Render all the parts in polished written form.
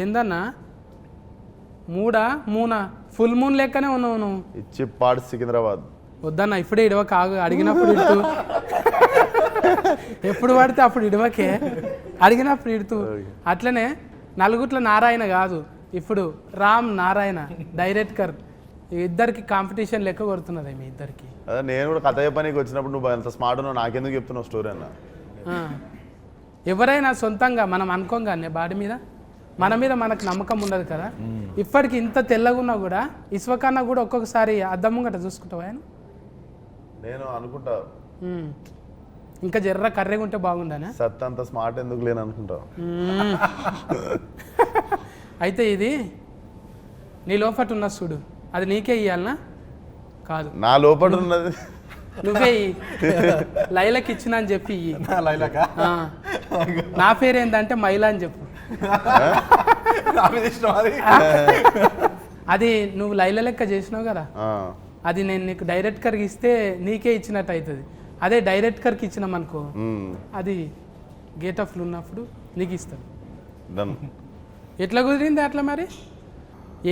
ఏందన్నా మూనా full moon లెక్కనే ఉన్నావు నువ్వు. ఇచ్చి పాడు సికింద్రాబాద్. వద్దన్నా ఇప్పుడే ఇడవక, ఆగు, అడిగినప్పుడు ఇడుతూ ఎప్పుడు పడితే అప్పుడు ఇడవకే, అడిగినప్పుడు ఇడుతూ. అట్లనే నలుగుట్ల నారాయణ కాదు, ఇప్పుడు రామ్ నారాయణ డైరెక్టర్. ఇద్దరికి కాంపిటీషన్ లెక్క కొడుతున్నది మీ ఇద్దరికి. అదే నేను కూడా కథ చెప్పనీకి వచ్చినప్పుడు నువ్వు అంత స్మార్ట్ ఉన్నావు, నాకెందుకు చెప్తున్నావు స్టోరీ అన్న. ఎవరైనా సొంతంగా మనం అనుకోగానే బాడీ మీద మన మీద మనకు నమ్మకం ఉండదు కదా. ఇప్పటికి ఇంత తెల్లగా ఉన్నా కూడా ఇసువకన్నా కూడా ఒక్కొక్కసారి అద్దం ముంగట చూసుకుంటావా ఆయన? నేను అనుకుంటా ఇంకా జర్ర కర్రెగా ఉంటే బాగుండనే. సత్ అంత స్మార్ట్ ఎందుకు లేని అనుకుంటా. అయితే ఇది నీ లోపట ఉన్న చూడు, అది నీకే ఇయ్యాలనా? కాదు, నా లోపల ఉన్నది నువ్వే లైలకి ఇచ్చిన అని చెప్పి నా పేరు ఏంటంటే మైలా అని చెప్పు. అది నువ్వు లైల లెక్క చేసినావు కదా, అది నేను నీకు డైరెక్టర్కి ఇస్తే నీకే ఇచ్చినట్టు అవుతుంది. అదే డైరెక్టర్కి ఇచ్చినాం అనుకో, అది గేట్ ఆఫ్లు ఉన్నప్పుడు నీకు ఇస్తాను. ఎట్లా కుదిరింది అట్లా మరి?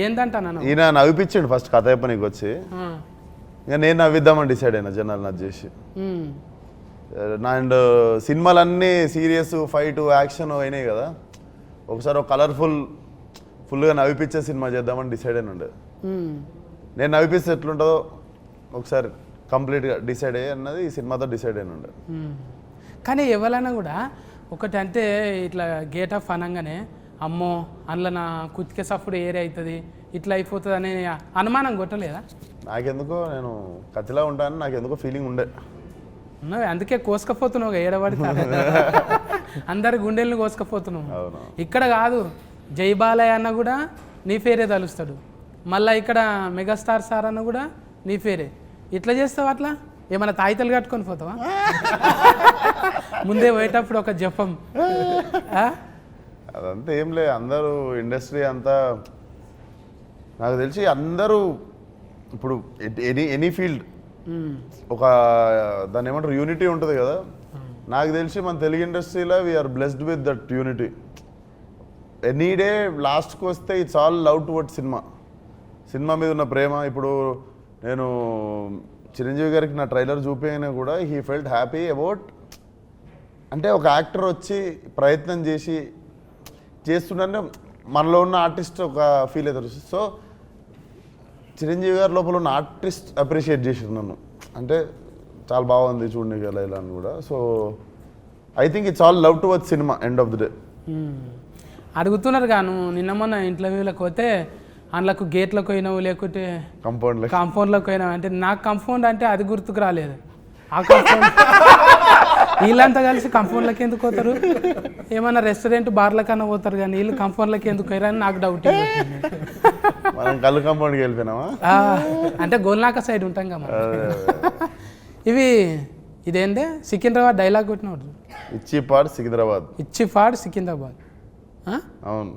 ఏందంటాను ఈయన నవ్విపించండి ఫస్ట్ కథ చెప్పనీకి వచ్చి, ఇంకా నేను నవ్విద్దామని డిసైడ్ అయినా జనాలు నచ్చి చేసి. అండ్ సినిమాలన్నీ సీరియస్ ఫైట్ యాక్షన్ అయినాయి కదా, ఒకసారి ఒక ఫుల్గా నవ్విపించే సినిమా చేద్దామని డిసైడ్ అయిన ఉండే. నేను నవ్విపిస్తే ఎట్లుంటుందో ఒకసారి కంప్లీట్గా డిసైడ్ అయ్యి అన్నది ఈ సినిమాతో డిసైడ్ అయిన ఉండే. కానీ ఎవరైనా కూడా ఒకటి అంటే ఇట్లా గేట్ ఆఫ్ అనగానే అమ్మో అందులో నా కుతికే సఫ్డ్ ఏరియా అవుతుంది ఇట్లా అయిపోతుంది అనే అనుమానం కొట్టలేదా? నాకెందుకో నేను కత్తిలా ఉంటానని నాకెందుకో ఫీలింగ్ ఉండే. అందుకే కోసుకపోతున్నావు ఏడబడితే అందరి గుండెల్ని కోసుకపోతున్నావు. ఇక్కడ కాదు, జై బాలయ్య అన్న కూడా నీ పేరే తలుస్తాడు, మళ్ళీ ఇక్కడ మెగాస్టార్ సార్ అన్న కూడా నీ పేరే. ఇట్లా చేస్తావా? అట్లా ఏమైనా తాయితలు కట్టుకొని పోతావా? ముందే పోయేటప్పుడు ఒక జపం. అదంతా ఏం లేదు, అందరూ ఇండస్ట్రీ అంతా నాకు తెలిసి అందరూ ఇప్పుడు ఎనీ ఫీల్డ్ ఒక దాన్ని ఏమంటారు యూనిటీ ఉంటుంది కదా. నాకు తెలిసి మన తెలుగు ఇండస్ట్రీలో we are blessed with that unity. Any day లాస్ట్కి వస్తే it's all love toward cinema మీద ఉన్న ప్రేమ. ఇప్పుడు నేను చిరంజీవి గారికి నా ట్రైలర్ చూపించినా కూడా హీ ఫెల్ట్ హ్యాపీ అబౌట్, అంటే ఒక యాక్టర్ వచ్చి ప్రయత్నం చేస్తుంటే మనలో ఉన్న ఆర్టిస్ట్ ఒక ఫీల్ అవుతారు. సో చిరంజీవి గారి లోపల ఉన్న ఆర్టిస్ట్ అప్రిషియేట్ చేసారు నన్ను, అంటే చాలా బాగుంది చూడండి ఇలా ఇలా అని కూడా. So I think it's all love towards cinema end of the day. అడుగుతున్నారు గాను నిన్న మొన్న ఇంటర్వ్యూలకు పోతే అందులోకి గేట్లకు పోయినావు లేకుంటే కాంపౌండ్లకు పోయినావు అంటే నాకు కాంపౌండ్ అంటే అది గుర్తుకు రాలేదు. ఆ కాంపౌండ్ వీళ్ళంతా కలిసి కాంపౌండ్లకి ఎందుకు పోతారు? ఏమన్నా రెస్టారెంట్ బార్ల కన్నా పోతారు కానీ వీళ్ళు కాంపౌండ్లకి ఎందుకు పోయారని నాకు డౌట్. కళ్ళు కాంపౌండ్కి వెళ్ళిపోయినావా అంటే గోల్నాక సైడ్ ఉంటాం కదా. ఇదేంటే సికింద్రాబాద్ డైలాగ్ కొట్టినవాడు, ఇచ్చిపాడు సికింద్రాబాద్. అవును,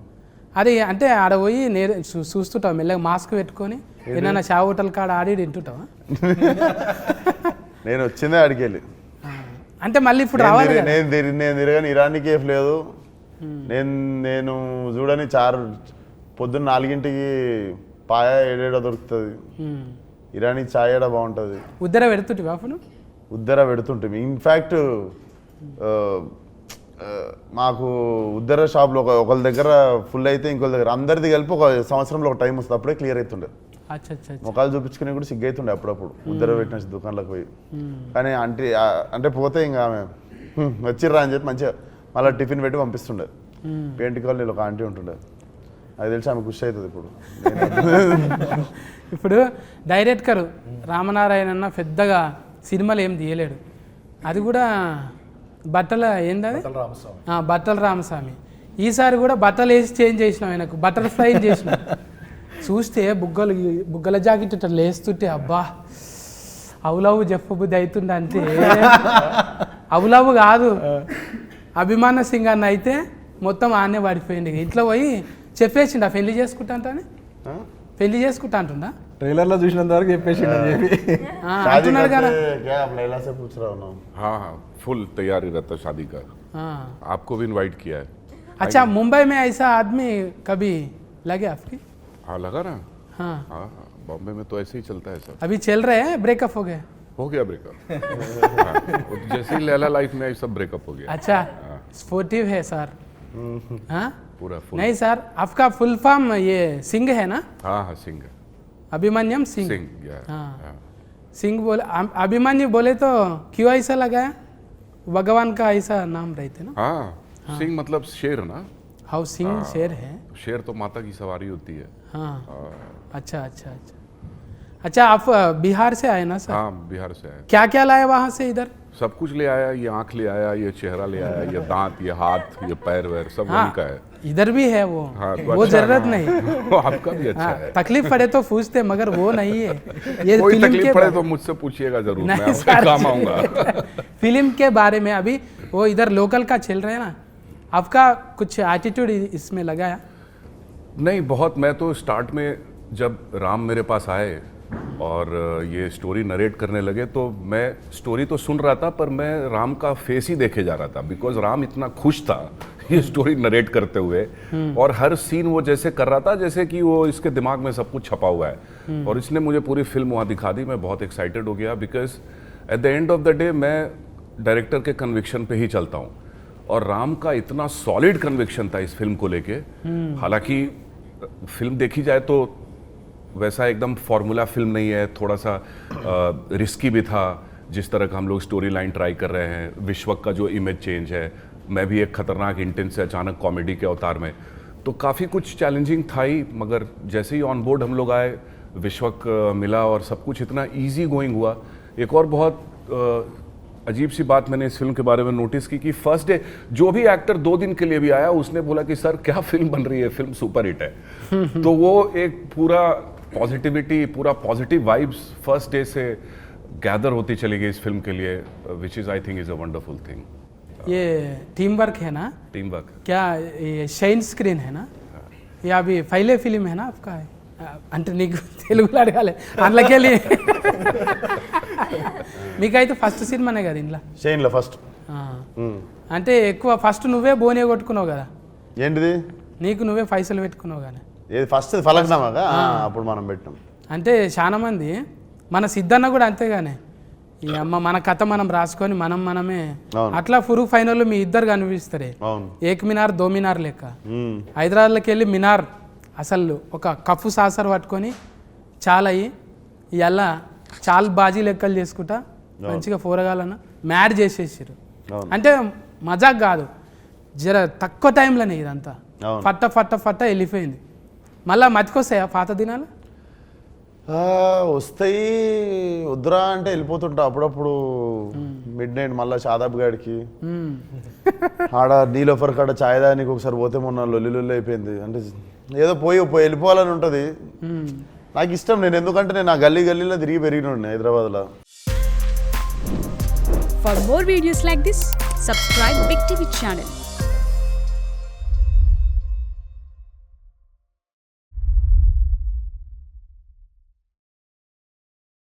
అది అంటే ఆడ పోయి చూస్తుంటావు మెల్లగా మాస్క్ పెట్టుకొని ఏదైనా షా హోటల్ కాడ ఆడి తింటుంటావా? నేను వచ్చిందే ఆడికి వెళ్ళి, అంటే మళ్ళీ ఇప్పుడు రావాలి. నేను తిరగని ఇరానీ కేఫ్ లేదు, నేను చూడని పొద్దున్న 4ంటికి పాయ 7 దొరుకుతుంది, ఇరానీ చాయ్ ఏడా బాగుంటుంది. ఉద్దర పెడుతుంటే బాపును ఉద్దర పెడుతుంటే ఇన్ఫ్యాక్ట్ మాకు ఉద్దర షాప్లో ఒకళ్ళ దగ్గర ఫుల్ అయితే ఇంకొక దగ్గర అందరిది కలిపి ఒక సంవత్సరంలో ఒక టైం వస్తుంది, అప్పుడే క్లియర్ అవుతుండే. ముఖాలు చూపించుకుని కూడా సిగ్గైతుండే అప్పుడప్పుడు ఉద్దర పెట్టిన దుకాణంలోకి పోయి. కానీ అంటే పోతే ఇంకా ఆమె వచ్చిర్రా అని చెప్పి మంచిగా మళ్ళీ టిఫిన్ పెట్టి పంపిస్తుండే. పెయింట్ కాలనీలో ఒక ఆంటీ ఉంటుండే, అది తెలిసి ఆమె ఖుషి అవుతుంది. ఇప్పుడు డైరెక్టర్ రామనారాయణ అన్న పెద్దగా సినిమాలు ఏం తీయలేడు, అది కూడా బట్టల ఏంటది బట్టల రామస్వామి. ఈసారి కూడా బట్టలు వేసి చేంజ్ చేసినాం, ఆయనకు బటర్ఫ్లై చేసినాం. చూస్తే బుగ్గల జాకెట్ ఇట్లా లేస్తుంటే అబ్బా అవులవు చెప్పబుద్ధి అవుతుంది. అంటే అవులవు కాదు, అభిమాన సింగ్ అన్న అయితే మొత్తం ఆనే పడిపోయింది. ఇంట్లో పోయి చెప్పేసిండు పెళ్లి చేసుకుంటా అంటానే, పెళ్లి చేసుకుంటా అంటుందా ट्रेलर ला చూసినంత వరకు చెప్పేసిండు అని చెప్పి అంటున్నాడు కదా. क्या आप लैला से पूछ रहा हूं? हाँ हाँ फुल तैयारी रहता शादी का. आपको भी इनवाइट किया है. अच्छा मुंबई में ऐसा आदमी कभी लगे आपकी? हाँ लगा ना। हाँ हाँ बॉम्बे में तो ऐसे ही चलता है सब। अभी चल रहे हैं, ब्रेकअप हो गए? हो गया ब्रेकअप। जैसे ही लैला लाइफ में आई सब ब्रेकअप हो गया। अच्छा स्पोर्टिव है सर। हाँ पूरा फुल। नहीं सर, आपका फुल फॉर्म ये सिंह है ना? हाँ हाँ सिंह। अभिमन्यम सिंह। सिंह या हाँ सिंह बोले, अभिमन्यु बोले तो क्यों ऐसा लगाया? भगवान का ऐसा नाम रहते ना? हाँ सिंह मतलब शेर ना। हाउ सिंह शेर है। शेर तो माता की सवारी होती है। हाँ अच्छा अच्छा अच्छा अच्छा। आप बिहार से आए ना सर? हाँ बिहार से आया। क्या क्या लाए वहां से इधर? सब कुछ ले आया, ये आंख ले आया, ये चेहरा ले आया, ये दांत, ये हाथ, ये पैर वैर सब वहीं का है। इधर भी है वो। हाँ, तो वो अच्छा है जरूरत ना। नहीं। आपका भी अच्छा हाँ, है। तकलीफ पड़े तो पूछते, मगर वो नहीं है। ये कोई फिल्म तकलीफ के पड़े बारे- तो मुझसे पूछिएगा जरूर, नहीं, मैं आपके सर। काम आऊंगा। फिल्म के बारे में अभी वो इधर लोकल का चल रहा है ना, आपका कुछ एटीट्यूड इसमें लगाया? नहीं बहुत, मैं तो स्टार्ट में जब राम मेरे पास आए और ये स्टोरी नरेट करने लगे तो मैं स्टोरी तो सुन रहा था पर मैं राम का फेस ही देखे जा रहा था, बिकॉज राम इतना खुश था ये स्टोरी नरेट करते हुए, और हर सीन वो जैसे कर रहा था जैसे कि वो इसके दिमाग में सब कुछ छपा हुआ है, और इसने मुझे पूरी फिल्म वहाँ दिखा दी। मैं बहुत एक्साइटेड हो गया, because at the end of the day मैं डायरेक्टर के कन्विक्शन पे ही चलता हूँ, और राम का इतना सॉलिड कन्विक्शन था इस फिल्म को लेके। हालांकि फिल्म देखी जाए तो वैसा एकदम फॉर्मूला फिल्म नहीं है, थोड़ा सा रिस्की भी था जिस तरह का हम लोग स्टोरी लाइन ट्राई कर रहे हैं। विश्वक का जो इमेज चेंज है, मैं भी एक खतरनाक इंटेंस से अचानक कॉमेडी के अवतार में, तो काफ़ी कुछ चैलेंजिंग था ही। मगर जैसे ही ऑन बोर्ड हम लोग आए, विश्वक मिला और सब कुछ इतना ईजी गोइंग हुआ। एक और बहुत अजीब सी बात मैंने इस फिल्म के बारे में नोटिस की कि फर्स्ट डे जो भी एक्टर 2 दिन के लिए भी आया उसने बोला कि सर क्या फिल्म बन रही है, फिल्म सुपर हिट है। तो वो एक पूरा पॉजिटिविटी, पूरा पॉजिटिव वाइब्स फर्स्ट डे से गैदर होती चली गई इस फिल्म के लिए, which is I think is a wonderful thing. ये टीम वर्क है ना? Team work. क्या ये షైన్ స్క్రీన్ है ना? ये अभी पहले फिल्म है ना आपका? అంటే నీకు తెలుగులో అడగాలి అందులోకెళ్ళి. మీకైతే ఫస్ట్ సినిమానే కదా ఇంట్లో? షైన్లో ఫస్ట్. అంటే ఎక్కువ ఫస్ట్ నువ్వే బోనే కొట్టుకున్నావు కదా? ఏంటిది? నీకు నువ్వే పైసలు పెట్టుకున్నావు కానీ. ఏది ఫస్ట్ ఫలక్నామాగా? అప్పుడు మనం పెట్టినాం. అంటే చాలా మంది, మన సిద్ధన్న కూడా అంతేగానే, ఈ అమ్మ మన కథ మనం రాసుకొని మనమే అవును. అట్లా ఫురు ఫైనల్ మీ ఇద్దరు కనిపిస్తారే, అవును. ఏక్ మినార్ దో మినార్ లెక్క. హైదరాబాద్లోకి వెళ్ళి మినార్ అసలు ఒక కప్పు సాసర్ పట్టుకొని చాలా అయ్యి ఇలా చాలా బాజీ లెక్కలు చేసుకుంటా మంచిగా పోరగాలన్న మ్యాడ్ చేసేసారు. అవును. అంటే మజాక్ కాదు, జర తక్కువ టైంలోనే ఇదంతా అవును. ఫట్ట ఫట్ట ఫట్ట వెళ్ళిపోయింది. మళ్ళీ మతికొస్తాయా పాత దినాలు? వస్తాయి, వద్దురా అంటే వెళ్ళిపోతుంటా అప్పుడప్పుడు. మిడ్ నైట్ మళ్ళీ షాదాబ్ గాడికి ఆడ నీలోఫర్ కాడ ఛాయ్ దానికి ఒకసారి పోతే మొన్న లొల్లి అయిపోయింది. అంటే ఏదో పోయి వెళ్ళిపోవాలని ఉంటుంది. నాకు ఇష్టం, నేను ఎందుకంటే నేను ఆ గల్లీలో తిరిగి పెరిగిన హైదరాబాద్లో. For more videos like this, subscribe Big TV channel.